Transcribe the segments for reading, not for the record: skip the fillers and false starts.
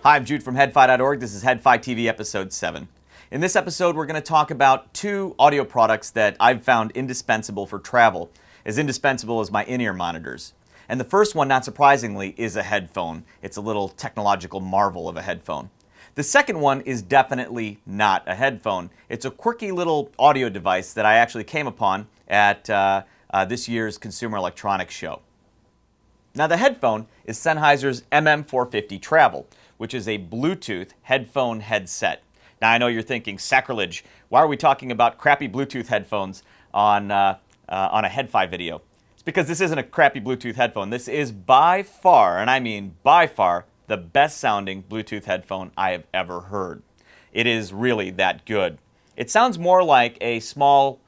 Hi, I'm Jude from headfi.org. This is headfi TV episode 7. In this episode, we're going to talk about two audio products that I've found indispensable for travel, as indispensable as my in-ear monitors. And the first one, not surprisingly, is a headphone. It's a little technological marvel of a headphone. The second one is definitely not a headphone. It's a quirky little audio device that I actually came upon at this year's Consumer Electronics Show. Now, the headphone is Sennheiser's MM450 Travel, which is a Bluetooth headphone headset. Now, I know you're thinking, sacrilege, why are we talking about crappy Bluetooth headphones on a headfi video? It's because this isn't a crappy Bluetooth headphone. This is by far, and I mean by far, the best sounding Bluetooth headphone I have ever heard. It is really that good. It sounds more like a small,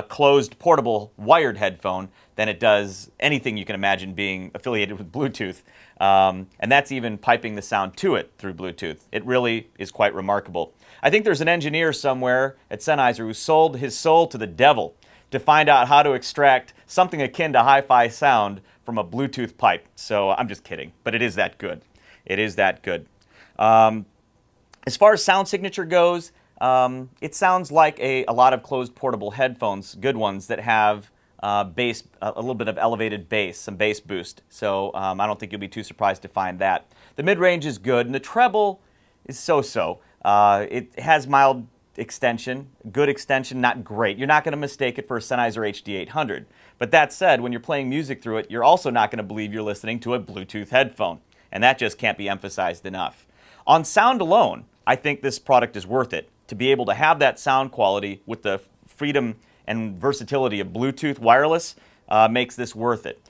closed, portable, wired headphone than it does anything you can imagine being affiliated with Bluetooth. And that's even piping the sound to it through Bluetooth. It really is quite remarkable. I think there's an engineer somewhere at Sennheiser who sold his soul to the devil to find out how to extract something akin to hi-fi sound from a Bluetooth pipe. So I'm just kidding, but it is that good. It is that good. As far as sound signature goes, it sounds like a lot of closed portable headphones, good ones that have bass, a little bit of elevated bass, some bass boost. So I don't think you'll be too surprised to find that. The mid-range is good, and the treble is so-so. It has mild extension, good extension, not great. You're not going to mistake it for a Sennheiser HD800. But that said, when you're playing music through it, you're also not going to believe you're listening to a Bluetooth headphone. And that just can't be emphasized enough. On sound alone, I think this product is worth it. To be able to have that sound quality with the freedom and versatility of Bluetooth wireless makes this worth it.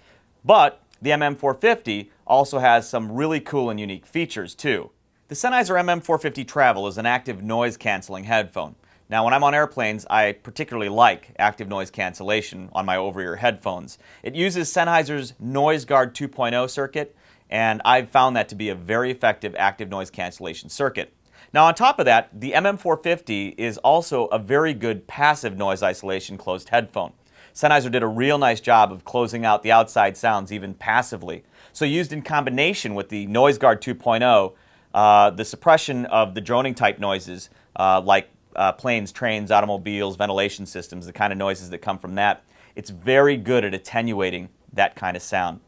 But the MM450 also has some really cool and unique features too. The Sennheiser MM450 Travel is an active noise canceling headphone. Now, when I'm on airplanes, I particularly like active noise cancellation on my over-ear headphones. It uses Sennheiser's Noise Guard 2.0 circuit, and I've found that to be a very effective active noise cancellation circuit. Now, on top of that, the MM450 is also a very good passive noise isolation closed headphone. Sennheiser did a real nice job of closing out the outside sounds even passively. So used in combination with the Noise Guard 2.0, the suppression of the droning type noises like planes, trains, automobiles, ventilation systems, the kind of noises that come from that, it's very good at attenuating that kind of sound.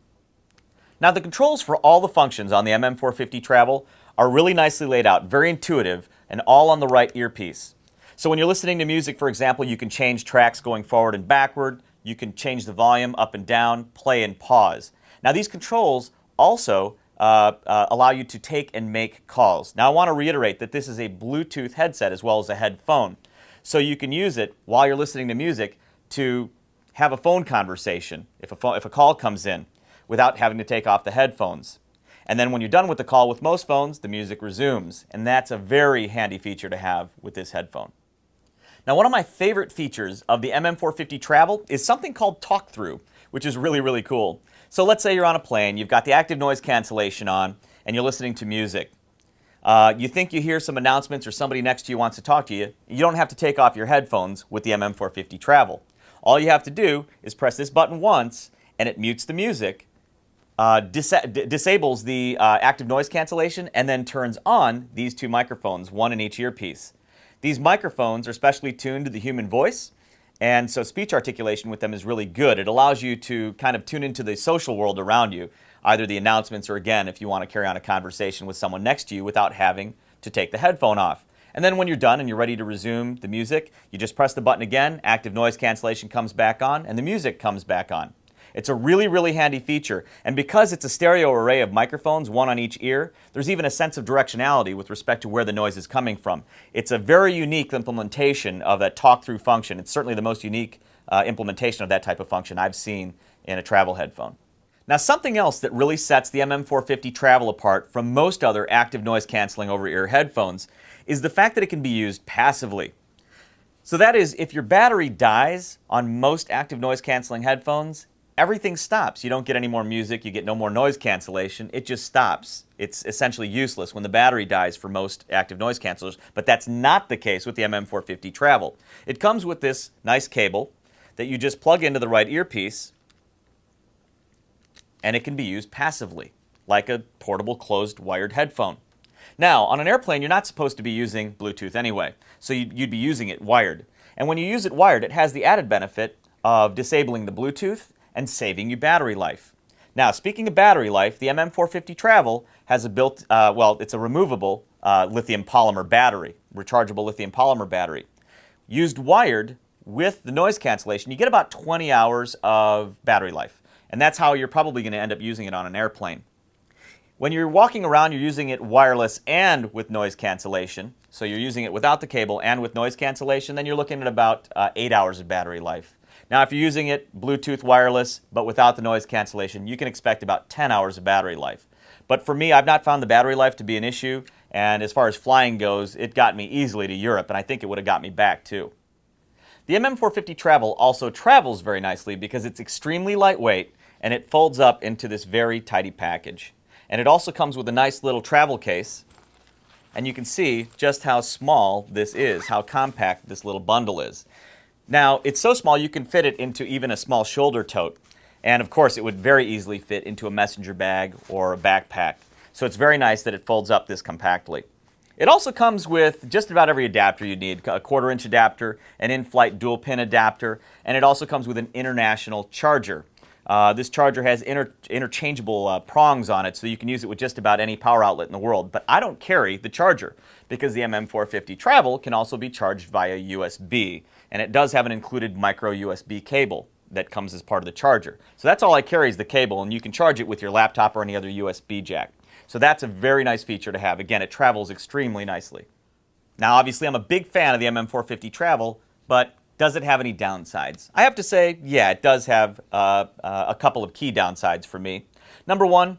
Now, the controls for all the functions on the MM450 Travel are really nicely laid out, very intuitive, and all on the right earpiece. So when you're listening to music, for example, you can change tracks going forward and backward, you can change the volume up and down, play and pause. Now, these controls also allow you to take and make calls. Now, I want to reiterate that this is a Bluetooth headset as well as a headphone. So you can use it while you're listening to music to have a phone conversation if a call comes in without having to take off the headphones. And then when you're done with the call with most phones, the music resumes. And that's a very handy feature to have with this headphone. Now, one of my favorite features of the MM450 Travel is something called Talk Through, which is really, really cool. So let's say you're on a plane, you've got the active noise cancellation on, and you're listening to music. You think you hear some announcements or somebody next to you wants to talk to you. You don't have to take off your headphones with the MM450 Travel. All you have to do is press this button once, and it mutes the music, disables the active noise cancellation, and then turns on these two microphones, one in each earpiece. These microphones are specially tuned to the human voice, and so speech articulation with them is really good. It allows you to kind of tune into the social world around you, either the announcements or, again, if you want to carry on a conversation with someone next to you without having to take the headphone off. And then when you're done and you're ready to resume the music, you just press the button again, active noise cancellation comes back on, and the music comes back on. It's a really, really handy feature, and because it's a stereo array of microphones, one on each ear, there's even a sense of directionality with respect to where the noise is coming from. It's a very unique implementation of that talk-through function. It's certainly the most unique implementation of that type of function I've seen in a travel headphone. Now, something else that really sets the MM450 Travel apart from most other active noise canceling over-ear headphones is the fact that it can be used passively. So that is, if your battery dies on most active noise canceling headphones, everything stops. You don't get any more music, you get no more noise cancellation, it just stops. It's essentially useless when the battery dies for most active noise cancelers, but that's not the case with the MM450 Travel. It comes with this nice cable that you just plug into the right earpiece, and it can be used passively, like a portable closed wired headphone. Now, on an airplane, you're not supposed to be using Bluetooth anyway, so you'd be using it wired. And when you use it wired, it has the added benefit of disabling the Bluetooth and saving you battery life. Now, speaking of battery life, the MM450 Travel has a it's a removable lithium polymer battery, rechargeable lithium polymer battery. Used wired with the noise cancellation, you get about 20 hours of battery life. And that's how you're probably going to end up using it on an airplane. When you're walking around, you're using it wireless and with noise cancellation. So you're using it without the cable and with noise cancellation, then you're looking at about 8 hours of battery life. Now, if you're using it Bluetooth wireless, but without the noise cancellation, you can expect about 10 hours of battery life. But for me, I've not found the battery life to be an issue, and as far as flying goes, it got me easily to Europe, and I think it would have got me back too. The MM450 Travel also travels very nicely because it's extremely lightweight, and it folds up into this very tidy package. And it also comes with a nice little travel case, and you can see just how small this is, how compact this little bundle is. Now, it's so small you can fit it into even a small shoulder tote. And of course, it would very easily fit into a messenger bag or a backpack. So it's very nice that it folds up this compactly. It also comes with just about every adapter you need, a 1/4-inch adapter, an in-flight dual-pin adapter, and it also comes with an international charger. This charger has interchangeable prongs on it, so you can use it with just about any power outlet in the world. But I don't carry the charger because the MM450 Travel can also be charged via USB, and it does have an included micro USB cable that comes as part of the charger. So that's all I carry is the cable, and you can charge it with your laptop or any other USB jack. So that's a very nice feature to have. Again, it travels extremely nicely. Now, obviously, I'm a big fan of the MM450 Travel, but does it have any downsides? I have to say, yeah, it does have a couple of key downsides for me. Number one,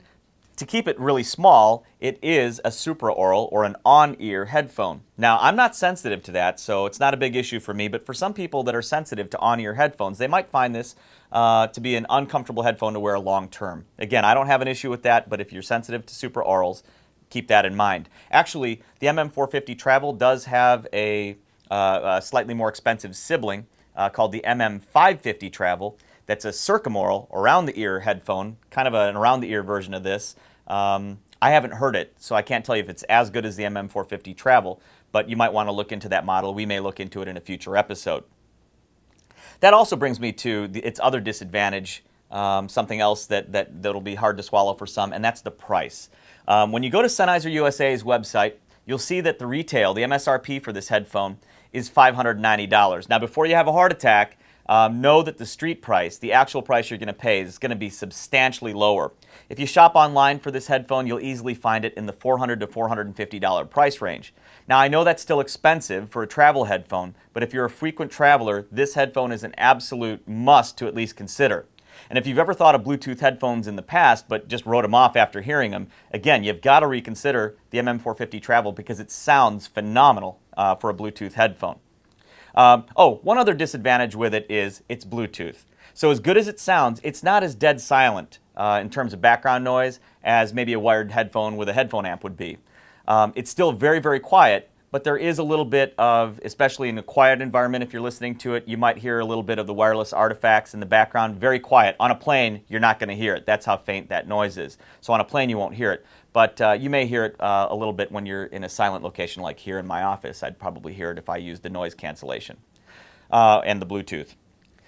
to keep it really small, it is a supraaural or an on-ear headphone. Now, I'm not sensitive to that, so it's not a big issue for me, but for some people that are sensitive to on-ear headphones, they might find this to be an uncomfortable headphone to wear long term. Again, I don't have an issue with that, but if you're sensitive to supraaurals, keep that in mind. Actually, the MM450 Travel does have a slightly more expensive sibling called the MM550 Travel. That's a circumaural, around-the-ear headphone, kind of an around-the-ear version of this. I haven't heard it, so I can't tell you if it's as good as the MM450 Travel, but you might want to look into that model. We may look into it in a future episode. That also brings me to its other disadvantage, something else that'll be hard to swallow for some, and that's the price. When you go to Sennheiser USA's website, you'll see that the retail, the MSRP for this headphone, is $590. Now, before you have a heart attack, know that the street price, the actual price you're going to pay, is going to be substantially lower. If you shop online for this headphone, you'll easily find it in the $400 to $450 price range. Now, I know that's still expensive for a travel headphone, but if you're a frequent traveler, this headphone is an absolute must to at least consider. And if you've ever thought of Bluetooth headphones in the past, but just wrote them off after hearing them, again, you've got to reconsider the MM450 Travel because it sounds phenomenal for a Bluetooth headphone. One other disadvantage with it is it's Bluetooth. So as good as it sounds, it's not as dead silent in terms of background noise as maybe a wired headphone with a headphone amp would be. It's still very, very quiet, but there is a little bit of, especially in a quiet environment, if you're listening to it, you might hear a little bit of the wireless artifacts in the background. Very quiet. On a plane, you're not going to hear it. That's how faint that noise is. So on a plane, you won't hear it. But you may hear it a little bit when you're in a silent location like here in my office. I'd probably hear it if I used the noise cancellation and the Bluetooth.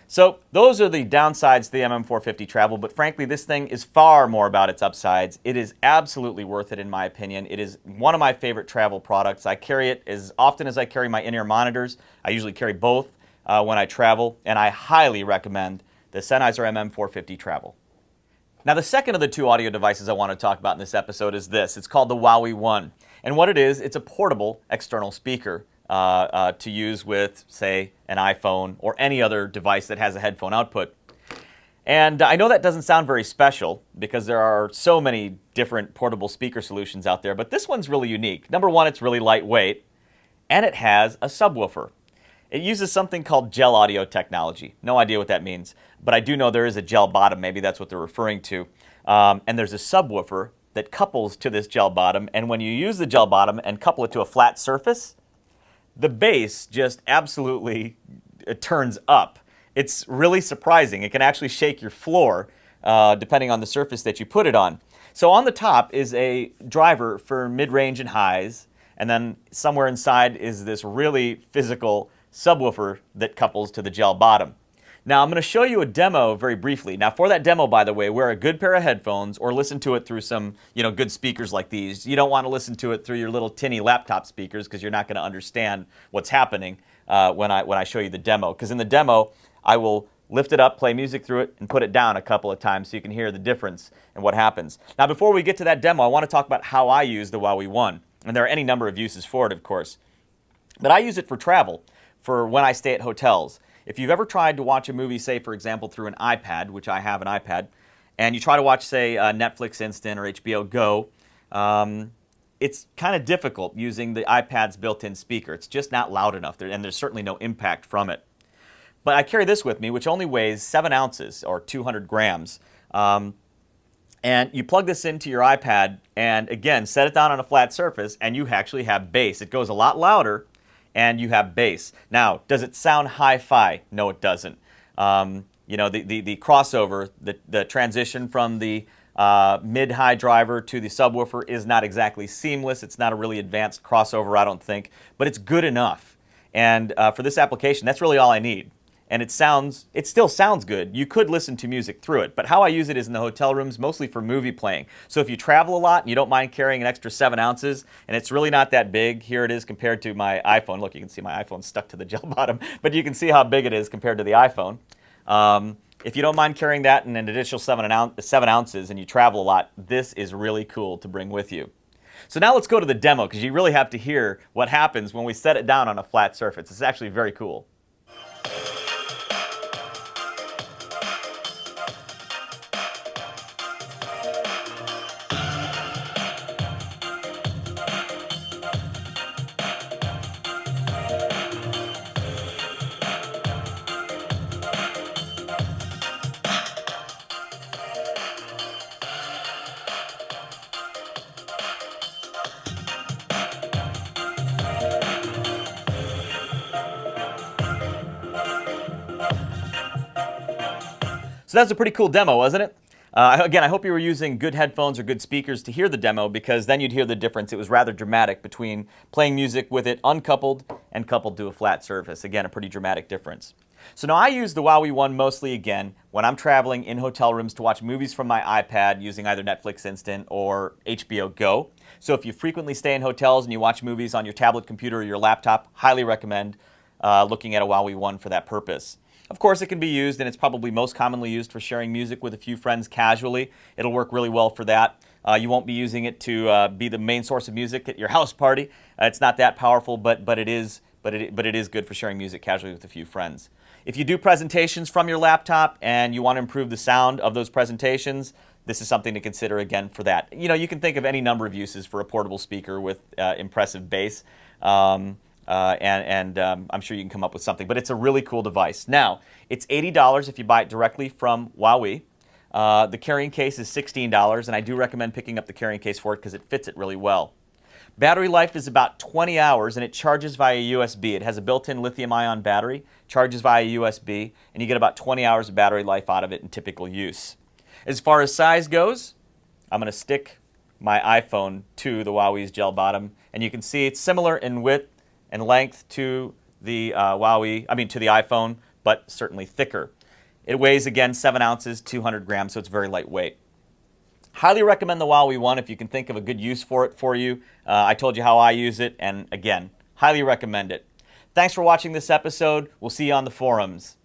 So those are the downsides to the MM450 Travel, but frankly, this thing is far more about its upsides. It is absolutely worth it in my opinion. It is one of my favorite travel products. I carry it as often as I carry my in-ear monitors. I usually carry both when I travel, and I highly recommend the Sennheiser MM450 Travel. Now, the second of the two audio devices I want to talk about in this episode is this. It's called the WOWee One. And what it is, it's a portable external speaker to use with, say, an iPhone or any other device that has a headphone output. And I know that doesn't sound very special because there are so many different portable speaker solutions out there, but this one's really unique. Number one, it's really lightweight, and it has a subwoofer. It uses something called gel audio technology. No idea what that means, but I do know there is a gel bottom. Maybe that's what they're referring to. And there's a subwoofer that couples to this gel bottom, and when you use the gel bottom and couple it to a flat surface, the bass just absolutely turns up. It's really surprising. It can actually shake your floor depending on the surface that you put it on. So on the top is a driver for mid-range and highs, and then somewhere inside is this really physical subwoofer that couples to the gel bottom. Now I'm going to show you a demo very briefly. Now for that demo, by the way, wear a good pair of headphones or listen to it through some good speakers like these. You don't want to listen to it through your little tinny laptop speakers because you're not going to understand what's happening when I show you the demo. Because in the demo, I will lift it up, play music through it, and put it down a couple of times so you can hear the difference and what happens. Now before we get to that demo, I want to talk about how I use the WOWee One. And there are any number of uses for it, of course. But I use it for travel, for when I stay at hotels. If you've ever tried to watch a movie, say, for example, through an iPad, which I have an iPad, and you try to watch, say, Netflix Instant or HBO Go, it's kind of difficult using the iPad's built-in speaker. It's just not loud enough, and there's certainly no impact from it. But I carry this with me, which only weighs 7 ounces, or 200 grams. And you plug this into your iPad, and again, set it down on a flat surface, and you actually have bass. It goes a lot louder, and you have bass. Now, does it sound hi-fi? No, it doesn't. The crossover, the transition from the mid-high driver to the subwoofer is not exactly seamless. It's not a really advanced crossover, I don't think, but it's good enough. And for this application, that's really all I need. And it still sounds good. You could listen to music through it, but how I use it is in the hotel rooms, mostly for movie playing. So if you travel a lot and you don't mind carrying an extra 7 ounces, and it's really not that big, here it is compared to my iPhone. Look, you can see my iPhone stuck to the gel bottom, but you can see how big it is compared to the iPhone. If you don't mind carrying that and an additional 7 ounces and you travel a lot, this is really cool to bring with you. So now let's go to the demo, because you really have to hear what happens when we set it down on a flat surface. It's actually very cool. So that's a pretty cool demo, wasn't it? Again, I hope you were using good headphones or good speakers to hear the demo, because then you'd hear the difference. It was rather dramatic between playing music with it uncoupled and coupled to a flat surface. Again, a pretty dramatic difference. So now I use the WOWee One mostly, again, when I'm traveling in hotel rooms to watch movies from my iPad using either Netflix Instant or HBO Go. So if you frequently stay in hotels and you watch movies on your tablet computer or your laptop, highly recommend looking at a WOWee One for that purpose. Of course, it can be used, and it's probably most commonly used for sharing music with a few friends casually. It'll work really well for that. You won't be using it to be the main source of music at your house party. It's not that powerful, but it is good for sharing music casually with a few friends. If you do presentations from your laptop and you want to improve the sound of those presentations, this is something to consider again for that. You can think of any number of uses for a portable speaker with impressive bass. I'm sure you can come up with something, but it's a really cool device. Now, it's $80 if you buy it directly from WOWee. The carrying case is $16, and I do recommend picking up the carrying case for it because it fits it really well. Battery life is about 20 hours, and it charges via USB. It has a built-in lithium-ion battery, charges via USB, and you get about 20 hours of battery life out of it in typical use. As far as size goes, I'm going to stick my iPhone to the WOWee's gel bottom, and you can see it's similar in width and length to the to the iPhone, but certainly thicker. It weighs, again, 7 ounces, 200 grams, so it's very lightweight. Highly recommend the WOWee One if you can think of a good use for it for you. I told you how I use it, and again, highly recommend it. Thanks for watching this episode. We'll see you on the forums.